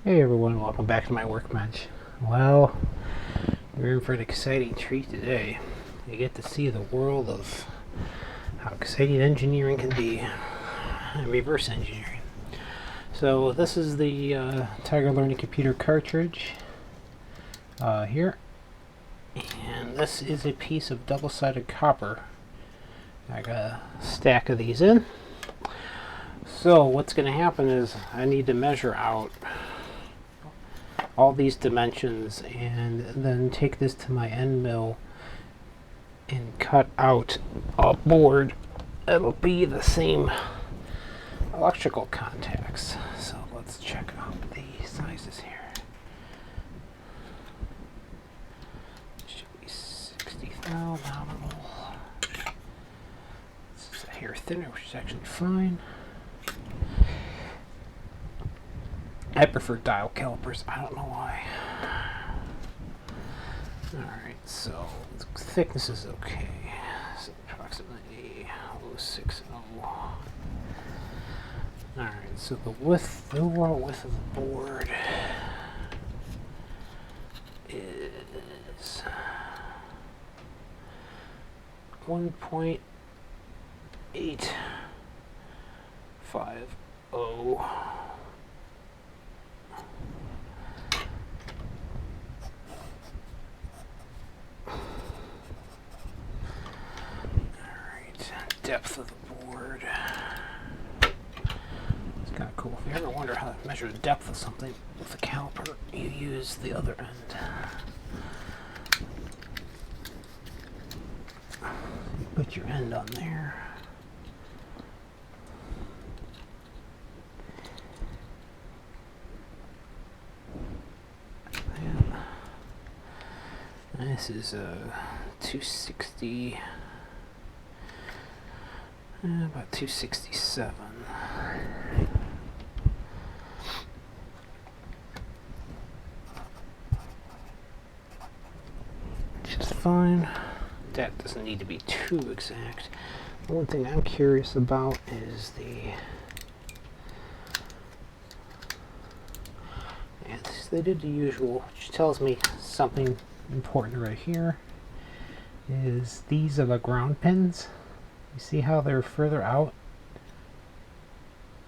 Hey everyone, welcome back to my workbench. Well, we're in for an exciting treat today. You get to see the world of how exciting engineering can be, and reverse engineering. So this is the Tiger Learning Computer cartridge here, and this is a piece of double-sided copper. I got a stack of these in. So what's going to happen is I need to measure out all these dimensions and then take this to my end mill and cut out a board that'll be the same electrical contacts. So let's check out the sizes here. Should be 60 thou nominal. This is a hair thinner, which is actually fine. I prefer dial calipers. I don't know why. Alright, so the thickness is okay. So approximately 060. Alright, so the overall width of the board is 1.850. Depth of the board. It's kind of cool. If you ever wonder how to measure the depth of something with a caliper, you use the other end. You put your end on there. And this is a 260. About 267. Which is fine. That doesn't need to be too exact. One thing I'm curious about is they did the usual, which tells me something important right here. Is these are the ground pins. You see how they're further out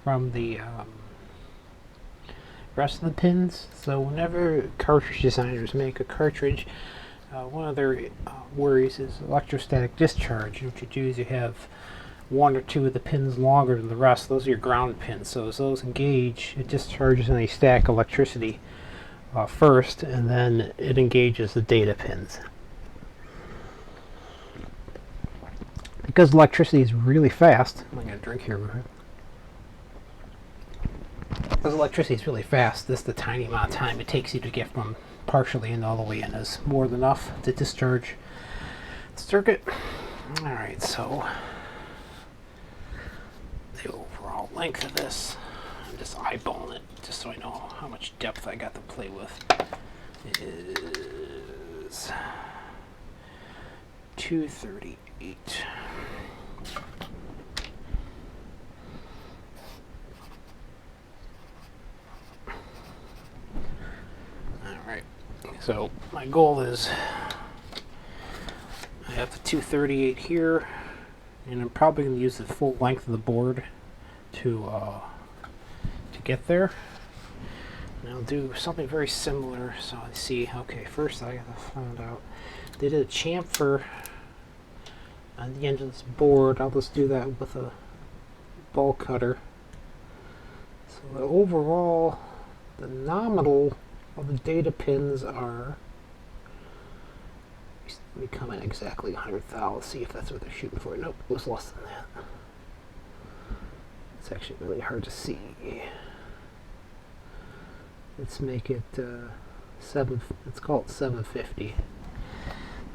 from the rest of the pins? So whenever cartridge designers make a cartridge, one of their worries is electrostatic discharge. What you do is you have one or two of the pins longer than the rest. Those are your ground pins. So as those engage, it discharges any static electricity first, and then it engages the data pins. Because electricity is really fast, I'm going to drink here. Because electricity is really fast, the tiny amount of time it takes you to get from partially in all the way in is more than enough to discharge the circuit. Alright, so the overall length of this, I'm just eyeballing it just so I know how much depth I got to play with, is 238. Alright, so my goal is I have the 238 here, and I'm probably going to use the full length of the board to get there. And I'll do something very similar. So I see, okay, first I gotta find out. They did a chamfer on the end of this board. I'll just do that with a ball cutter. So the overall, the nominal of the data pins are, let me come in exactly 100 thou. Let's see if that's what they're shooting for. Nope, it was less than that. It's actually really hard to see. Let's make it let's call it 750.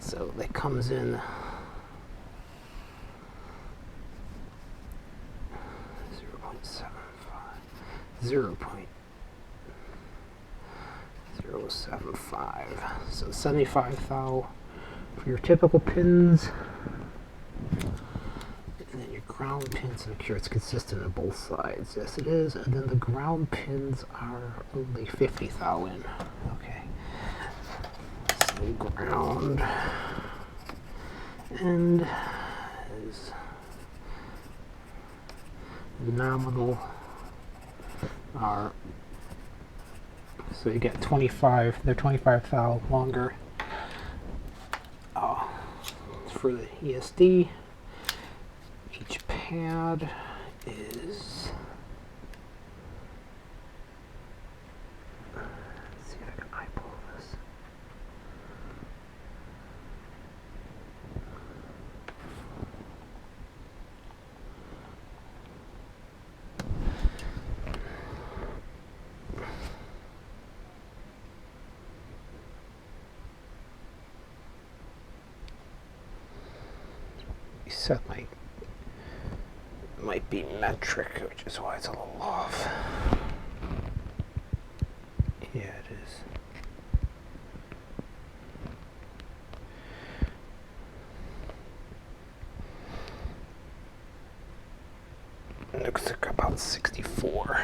So that comes in 0.075. So 75 thou for your typical pins. And then your ground pins, make sure it's consistent on both sides. Yes, it is. And then the ground pins are only 50 thou in. Okay. So ground end is nominal are, so you get 25, they're 25 thou longer for the ESD. Each pad is, let's see if I can eyeball this. Set might be metric, which is why it's a little off. Yeah, it is. It looks like about 64.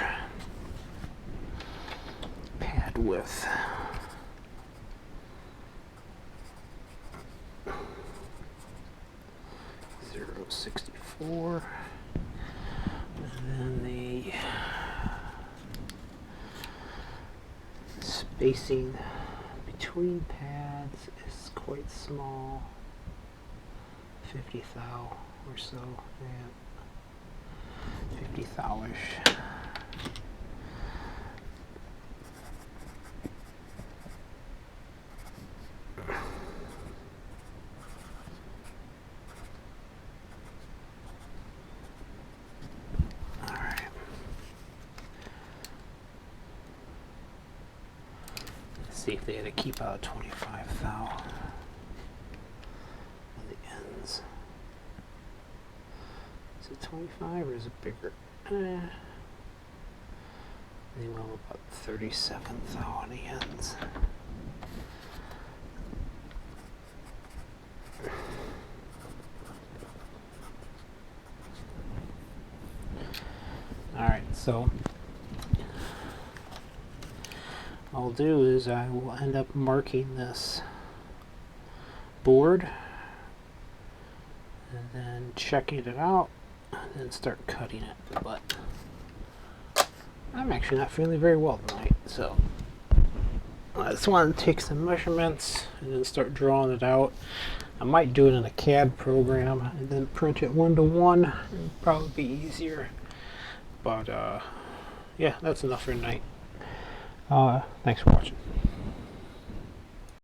Pad width. .64, and then the spacing between pads is quite small, 50 thou or so, yeah, 50 thou-ish. See if they had to keep out 25 thou on the ends. Is it 25 or is it bigger? They went about 37 thou on the ends. Alright, so I'll do is I will end up marking this board and then checking it out and then start cutting it. But I'm actually not feeling very well tonight, so I just want to take some measurements and then start drawing it out. I might do it in a CAD program and then print it 1-to-1. It'd probably be easier. But yeah, that's enough for tonight. Thanks for watching.